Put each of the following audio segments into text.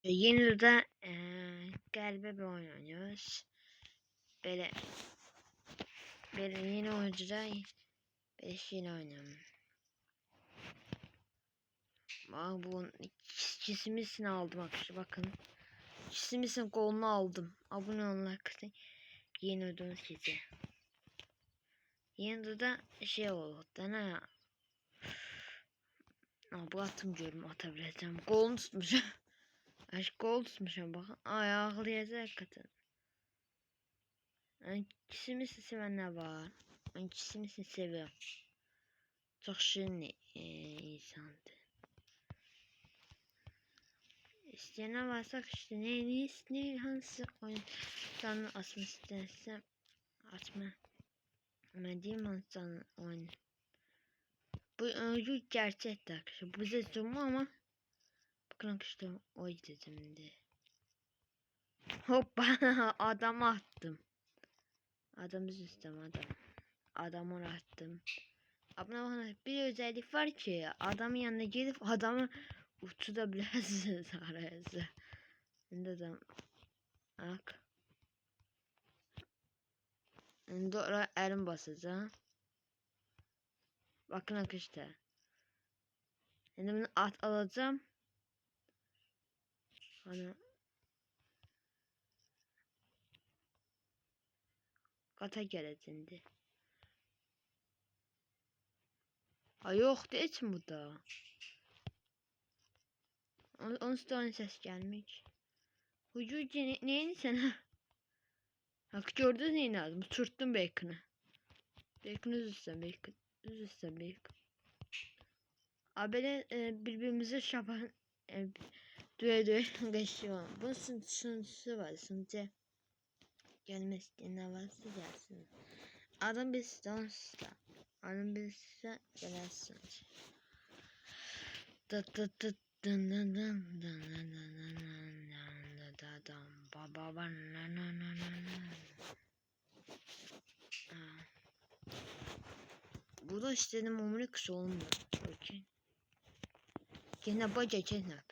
Yeni de galiba bir oyun oynuyoruz. Böyle yeni oyuncuda yeni oynuyorum. Bak bu çizimizini aldım arkadaşlar, bakın. Çizimizin kolunu aldım. Abone olun arkadaşlar. Yeni ödüm size. Yeni de şey oldu. Dana. Bu atım diyorum, atabileceğim. Kolunu tutmuşum. Aşk kol tutmuşum bakın. Ay ağlayacak hakikaten. Çizimizin sevenler var. Çizimizin seviyorum. Çok şirin insandı. İsteyenler varsa işte ne hangi oyundan atmak istersem atma. Ama diyeyim hangi oyun. Bu oyun gerçekten arkadaşlar. Bu sezon ama bakın arkadaşlar o dedim de. Hoppa adam attım. Adamı üstem adam. Adamı attım. Ama bir özellik var ki adamın yanına gelip adamı uçurabilirsiniz arası. Şimdi adam bak. Şimdi oraya elim basacağım. Bakın arkadaşlar. Şimdi bunu alacağım. Hani kata geleceğindi. Ha yok değil mi bu da? Onun üstüne ses gelmiş. Hucucu neyini sen? Bak gördünüz neyi lazım? Sürttüm bacon'ı. Bacon üzülsen bacon. Üzülsen bacon. Abi birbirimize şapan düğe geçiyor. Bunun sınısı var. Sınıcı gelmesi ne varsa gelsin. Adam bir dansla. Adam bir size gelsin. Dıt dıt dıt dın dın dın dın dın dın dın baba bana. Burada istedim umre kısa olmuyor. Bakın. Gene baca cennet.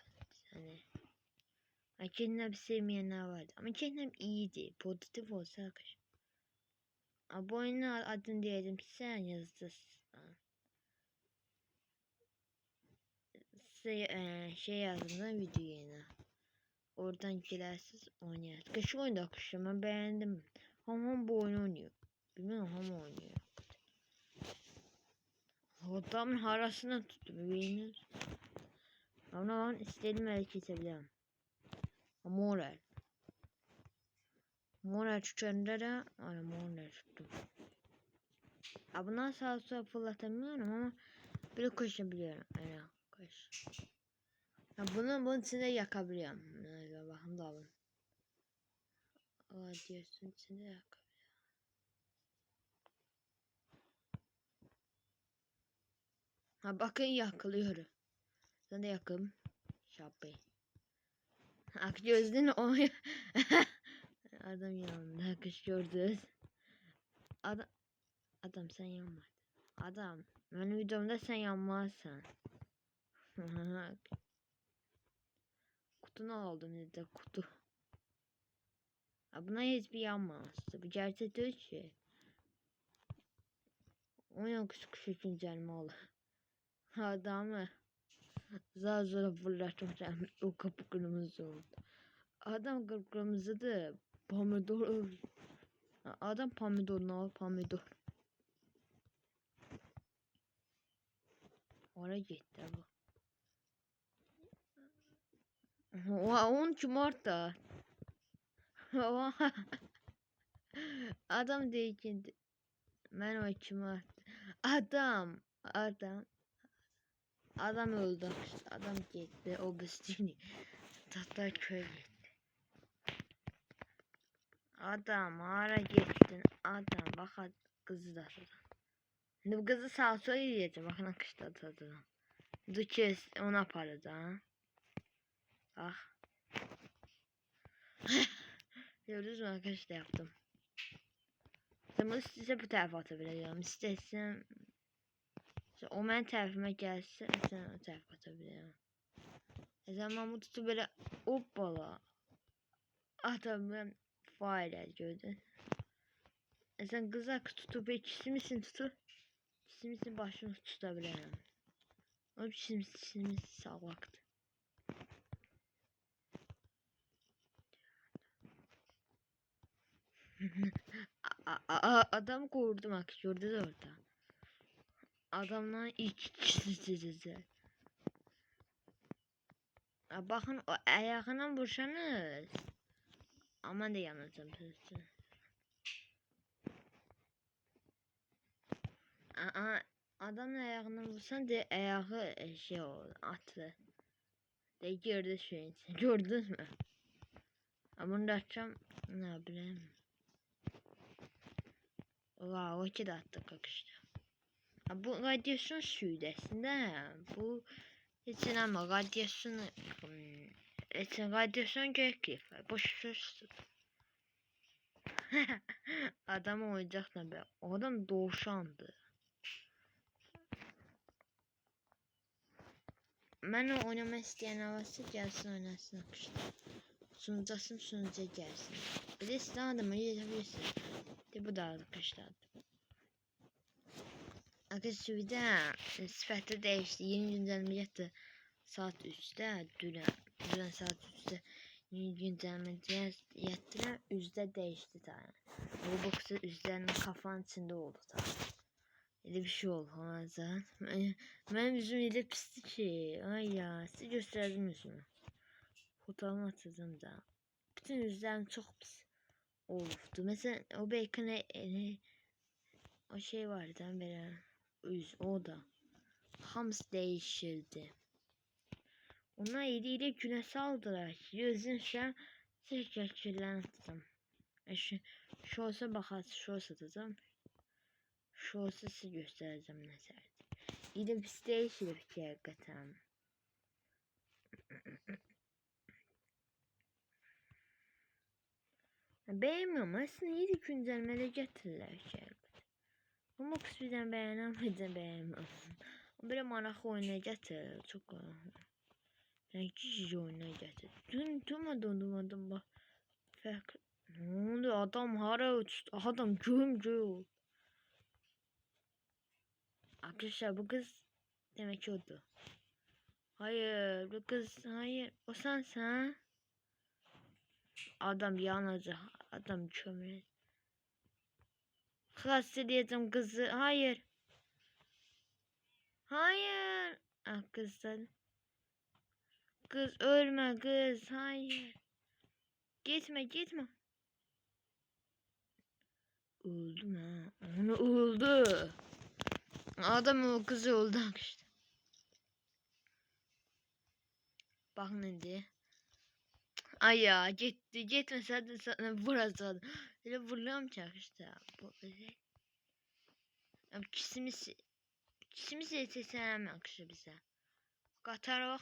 Hani cennet sevmeyenler vardı. Ama cennet iyiydi. Pozitif olsa arkadaşlar. Bu oyunun adını diyelim, sen yazdın. Şey yazdım video yayına. Oradan girersiniz oynayarsınız. Şu oyunda arkadaşlar ben beğendim. Hamam bu oyunu oynuyor. Bilmiyorum hamam oynuyor. Adamın harasından tuttu bebeğiniz. Ama ben istediğim el kesebilirim. Moral. Moral tutanında da moral tuttum. Bundan sağa sola fırlatamıyorum ama böyle koşabiliyorum. Yani koş. Bunun içinde yakabiliyorum. Bakın da alın. Diyorsun içinde yakabiliyorum. Bakın yakılıyorum. Sen de yakım. Şapayı. Ak gözünü o. Adam yanında kış gördünüz. Adam sen yanmadın. Adam benim videomda sen yanmazsın. Kutunu aldım dedi kutu. Buna hiçbir yanmaz. Bu gerçek değil ki. Onun küçük güncelme oldu. Adamı zar zor fırlattım, o kapı kırmızı oldu. Adam kırmızıydı. Pomidor. Adam pomidor ne al pomidor. Oraya gitti bu. On cumarta. Adam değildi. Ben o cumarta. Adam öldü. Adam gitti. O bistini. Tahta köy gitti. Adam ara gittin. Adam bak kızı da atadı. Şimdi bu kızı sağa sola yiyeceğim. Bakın akışta atadı. Bu kez ona paradı ha. Ah. Gördünüz mü arkadaşlar yaptım. Bunu size bu tarafa atabilirim. İstersem o benim tarafıma gelse sen o tarafa atabilirim. O zaman bu tutu böyle Hoppala. Adam ben faile gördün. Sen kızak tutup ikisi misin tutup? İkisi misin başını tutabilirim. O ikisi salaktı. Adam korktum bak gördü de orada. Adamlar ikisi. Bakın o ayağına vursanız. Aman da yanacağım sizi. Adamın ayağına vursan de ayağı şey oldu atlı. De gördü şeyin. Gördünüz mü? Bunu da açacağım. Ne bileyim. Wow, iki de attık işte. Bu radyasyon süydesinde bu için ama radyasyon için radyasyon gerekli. Boş söz. Adam oyuncak ne be? Adam doğuşandı. Ben oynamak isteyen havası gelsin oynasın işte. Sunucuya gelsin. Bir de silah adamı yazabilirsin. De bu da arkadaşlar. Arkadaşlar bir de sifəti değişti. Yeni güncelleme yaptı. Saat 3'te dünən saat 3'te yeni güncelleme yaptılar. Üzdə değişti tane. Roblox'ta üzlerinin kafanın içinde oldu tane. Öyle bir şey oldu bazen. Benim yüzüm öyle pisti ki. Ay ya size gösterdim yüzümü. Fotoğrafımı atacağım da. Bütün yüzlerim çok pis oldu. Mesela o bacon o şey vardı böyle. O da. Hamsi değişirdi. Onlar eliyle güne saldılar. Gözün şu an tekrar kirlendim. Şu olsa bakarsın, şu olsa atacağım. Şu olsa size göstereceğim mesela. İyi pis değişir bir kere hakikaten. Beğenmiyorum aslında iyi de güncellemede getirirler şey. Ama kısmiden beğenemeden beğenmiyorum. Böyle maraklı oyuna getir. Çok yani kişi oyuna getir. Durmadım bak. Fark. Ne oluyor adam hara uçtu. Adam gömcü. Arkadaşlar bu kız demek ki oldu. Hayır bu kız hayır. O sensin. Adam yanacak. Adam çömez. Kastediyordum kızı. Hayır. Hayır. Ah kızlar. Kız ölme kız. Hayır. Gitme. Öldü mü? Onu öldü. Adam o kızı öldü işte. Bak ne diye. Ay ya gitmese sana vuracağım. Öyle vuruyorum işte. Bu böyle. Kisimiz yetiştiremem akışı bize. Katar bak.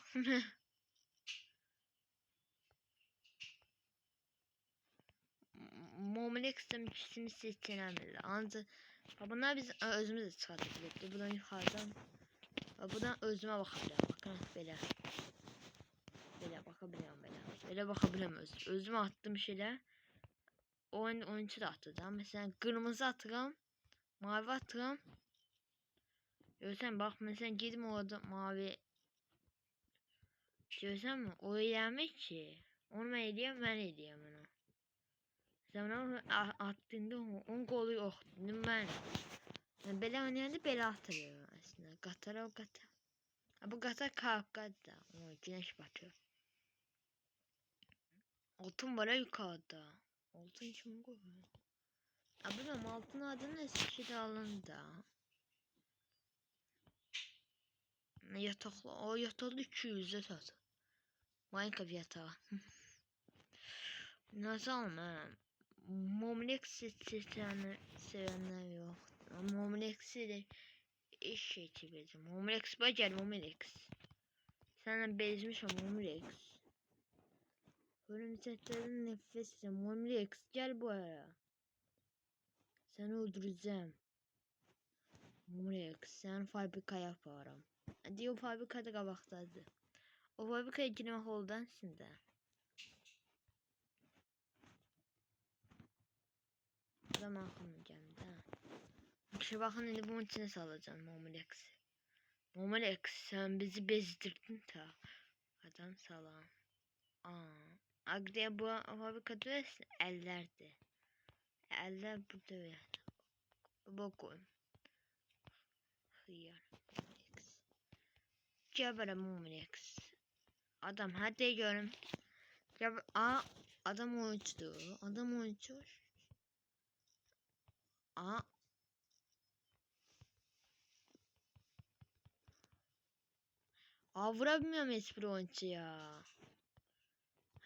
Momlex'ten kisimiz yetiştiremez. Ancak bunlar biz özümüz çıkartabilirdi. Buradan yukarıdan. Buradan özüme bakabilirim. Bakın böyle. Böyle bakabiliyorum böyle. Böyle bakabiliyorum özüme attığım şeyler. Oyuncu da attı da. Mesela kırmızı atıram. Mavi atıram. Görsen bak mesela gidip orada mavi. Görsen mi? O yemek ki. Onu ben edeyim ben edeyim onu. Sen onu attığında onun kolu yok. Dedim ben. Yani böyle oynayan da böyle atıyor aslında. Katara o katar. Bu katar kalkadı da. O güneş batıyor. Altın var yukarıda. Altın kim koyuyor? Bilmiyorum altın adını eskişehir'de alındı. Yataklı. O yataklı 200'e satın. Minecraft yatağı. Nasıl alma? Momlex sevenler yok. Momlex'i de iş şey çevireceğim. Momlex bacar Momlex. Sana bezmiş o Momlex. Ölüm setlerin nefesi Momlex gel buraya. Seni öldüreceğim. Momlex sen fabrika yaparım. Hadi o fabrikada kabaktaydı. O fabrikaya girmek oldu aslında. benim aklıma geldi ha. İşte bakın şimdi bunun içine salacağım Momolex. Momolex sen bizi bezdirdin ta. Adam salam. Agde bu fabrikada ellerdi. Eller burada ver. Bakın. Hıyar. Momolex. Cebere Momolex. Adam hadi görüm. Adam uçtu. Adam uçuyor. Vuramıyorum espri oyuncu ya.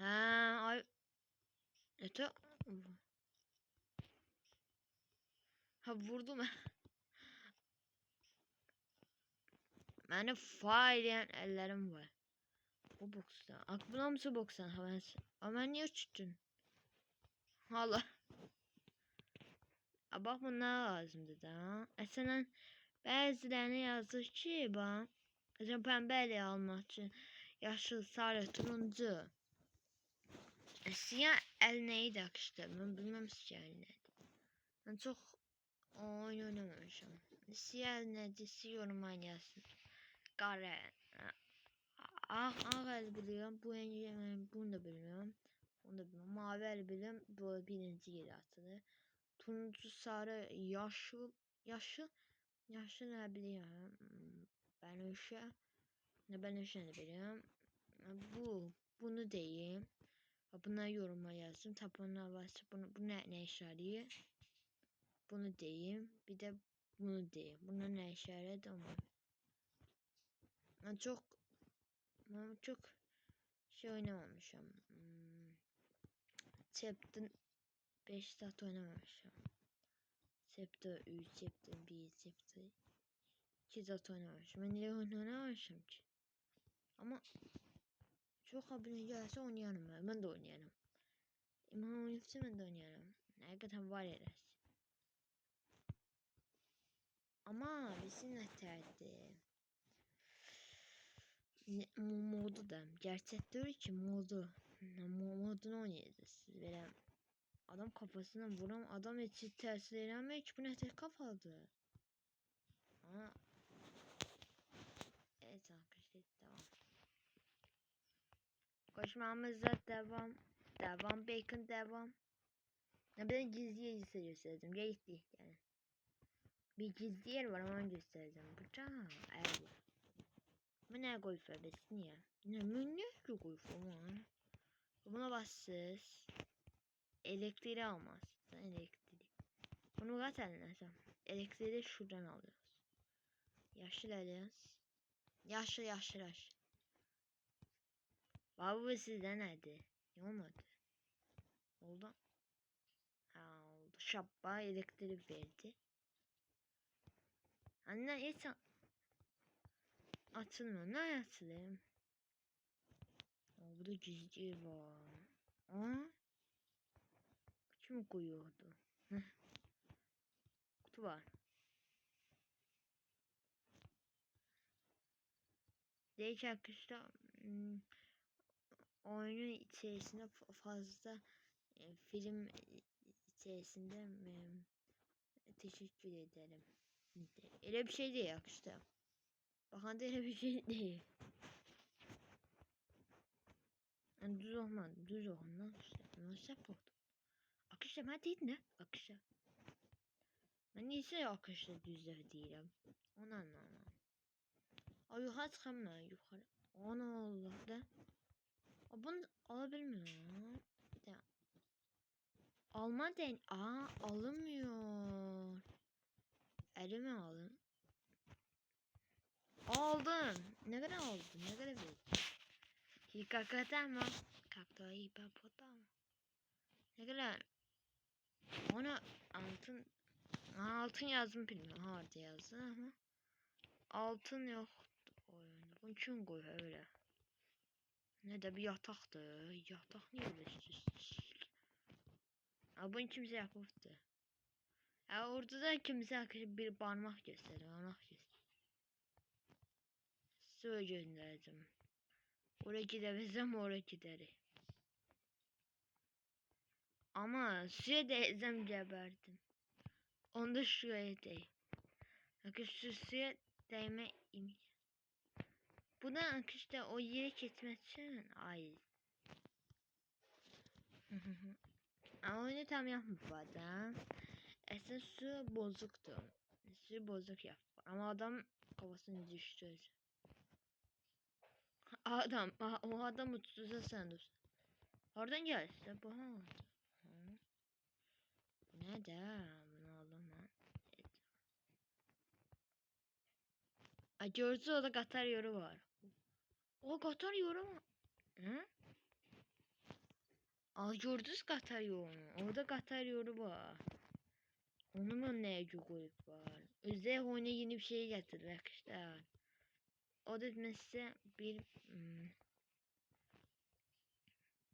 Ay. Öte. Vurdum. Benim faileyen ellerim var. Bu boksta. Aklına mısın boksan? Ama niye uçtun? Hala. Bak bu ne lazımdı da. Sen bazılarına yazır ki bak. Sen pembeyle almak için. Yaşıl, sarı, turuncu. Siyah el neydi akışta? Ben bilmem siyah el neydi. Ben çok oyun oynamamışım. Siyah el neydi? Yoruma yazsın. Kare. Ağ el biliyorum. Bunu da bilmiyorum. Onu da bilmiyorum. Mavi el biliyorum. Bu birinci yeri atılır. Turuncu, sarı, yaşlı ne biliyorum. Ben uşa. Ben uşa ne biliyorum. Bunu diyeyim. Buna yoruma yazdım. Tapına varsa bu ne işareti? Bunu diyeyim. Bir de bunu diyeyim. Buna ne işareti ama. Ben çok şey oynamamışım. Chapter 5 saat oynamamışım. Chapter 3, Chapter 1, Chapter 2 saat oynamamışım. Ben niye oynamamışım ki? Ama çok abone gelse oynayalım ben. Ben de oynayalım. İmam oynayıpsa ben de oynayalım. Hakikaten var ya. Ama bizim yeterdi. Modu da. Gerçek değil ki modu. Modunu oynayacağız. Böyle adam kafasına vuran adam hiç tersi eğlenmiyor ki bu ne tek kafalı. Ama evet arkadaşlar devam. Koşmamıza devam. Devam bacon devam. Ben gizli yer göstereceğim. Geyikli yani. Bir gizli yer var ama onu göstereceğim. Bıçağı. Evet. Bu ne golf besin ya? Ne golf ama? Buna bassız. Elektriği almaz. Elektriği. Bunu zaten alacağım. Elektriği de şuradan alıyoruz. Yaşlı alıyoruz. Yaşlı. Baba sizden hadi. Ne olmadı? Oldu. Oldu. Şapba elektrik verdi. Anne hiç açılmıyor. Ne açılayım? Burada gizli var. Kim koyuyordu? Kutu var. Değiş arkadaşlar oyunun içerisinde fazla film içerisinde teşekkür ederim. Öyle bir şey değil arkadaşlar. Bakın da öyle bir şey değil. Yani düz olmadı. Düz olmadı. Nasıl yapalım? Arkadaşlar ben değil ne? Arkadaşlar. Ben neyse arkadaşlar düzler değilim. Onu anlamam. Yukarı çıkamıyor yukarı. Ana Allah da. Bunu alabilmiyor. Ya. Alma den. Alınmıyor. Elime alın. Aldım. Ne kadar aldım? Ne kadar verdim? Hikakata mı? Kakta hipopotam. Ne kadar? Ona altın yazdım bilmiyorum. Harda yazdı ama. Altın yok oyunda. Bunun için koy öyle. Ne de bir yataktı. Yatak niye öyle bunun kimse yapıptı. Orada da kimse bir parmak gösterir. Parmak gösterir. Suya gönderdim. Oraya gidebilsem oraya giderim. Ama suya değsem geberdim. Onda şuraya değ. Suya değme imkanı. Buradan işte o yere gitmek için ay. Ama oyunu tam yapmadım. Aslında su bozuktu. Su bozuk yap. Ama adam kafasını düştü. Adam, o adamı tutsa sen dur. Oradan gel işte bu ha. Ne de bunu aldım ben. Gördü o da Katar yoru var. O Katar yoru mu? Hı? Gördünüz Katar yorunu. Orada Katar yoru var. Onunla neye koyup var. Özel oyuna yeni bir şey getirdi arkadaşlar. O da mesela bir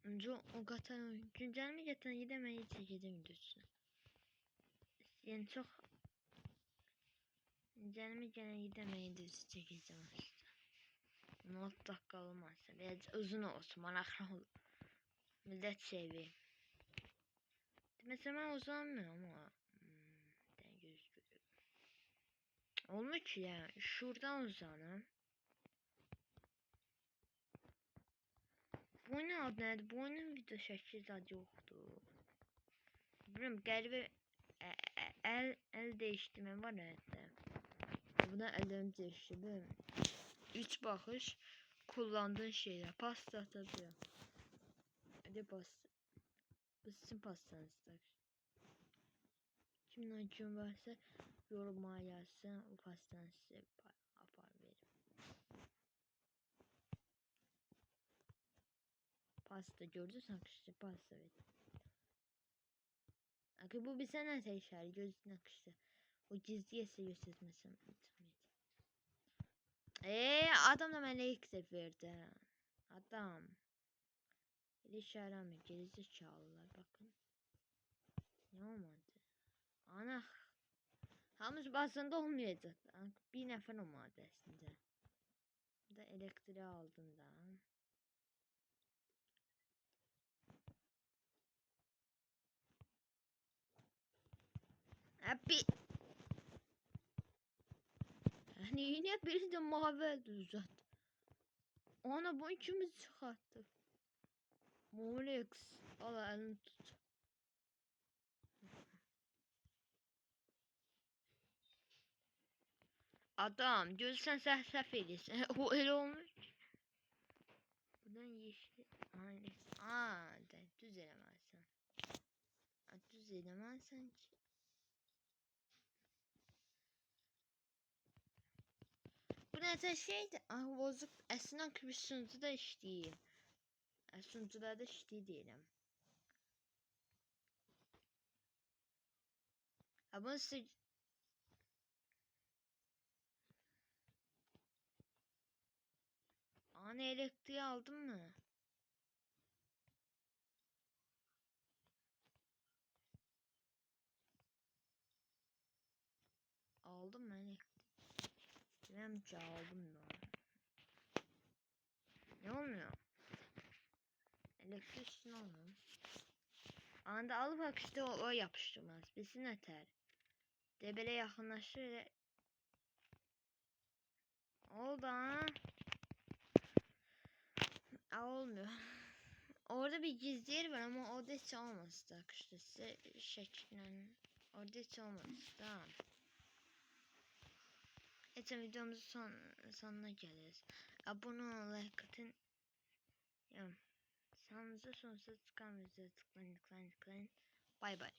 önce o Katar güncelleme getiren gidemeyi çekeceğim videosu. Yani çok güncelleme gelen gidemeyi videosu çekeceğim işte. 16 dakika olmazsa biraz uzun olsun manaklı olur. Millet seviyor. Mesela ben uzanmıyorum ama gözüküyor. Olmuş ki ya şuradan uzanım. Bu ne adı nədir? Bu oyunun video şəkli zad yoxdur. Bilmiyorum qəribə el değiştirmə var hətta. Buna əlimi değiştirdim. 3 baxış kullandığın şeyler. Pasta atabiliyorum. Hadi pasta. Bu sizin pastanızdır. Kimden kim varsa yoruma yazsın. O pastanı size yapar veririm. Pasta gördünüz akıştı pasta verin. Akı bu bir sanat eseri gözün akıştı. O gizliye göstermesem. Adam da bana ilk seferde. Adam. Bir işaret gerizekalılar bakın. Ne olmadı? Ana. Hamız basında olmayacak. Bir nefer olmadı aslında. Bu da elektriği aldığında. Abi. Yani yine birisi de mavi düzelt. Ana bu ikimiz çıkarttı. Molex. Al elini tut. Adam gözsen səhv edirsən. O elə olmuş. Buradan yeşil. Aynen. Düz eləməlisən. Düz eləməlisən ki. Bu nəsə şeydir. Bozuk. Əslində ki bir sunucuda işləyir. Sunucularda işləyir deyirəm. Bunu siz elektriği aldın mı? Aldım ben elektriği. Bilmem ki aldım da. Ne olmuyor? Elektrik için olmuyor. Anda alıp bak işte o yapıştırmaz. Besin yeter. Debele yakınlaşır. Oldu ha. Olmuyor. Orada bir gizli yer var ama orada hiç olmaz da işte size şeklen. Orada hiç olmaz da. Geçen videomuzun sonuna geliriz. Abone ol, like atın. Ya, sağınıza sonsuza çıkan videoya tıklayın. Bye bye.